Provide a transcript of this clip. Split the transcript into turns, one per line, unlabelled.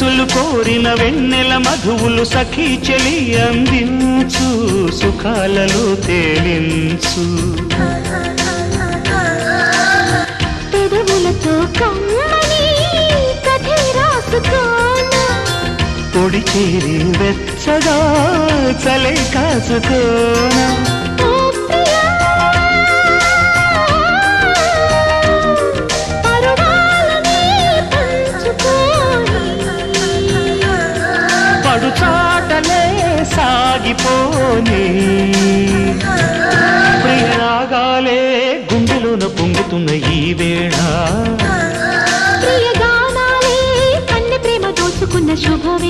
మనసులు కోరిన వెన్నెల మధువులు సఖీ చెలి అందించు సుఖాలలో తేలించు
పెదవులతో కమ్మని కథే రాసుకోనా
పొడి చేరి వెచ్చగా చలే కాసుకోనా చాటలే సాగిపోని ప్రియరాగాలే గుండెలోన పొంగుతున్న ఈ వేళ
ప్రియగానాలే కన్నె ప్రేమ దోచుకున్న శుభవేళ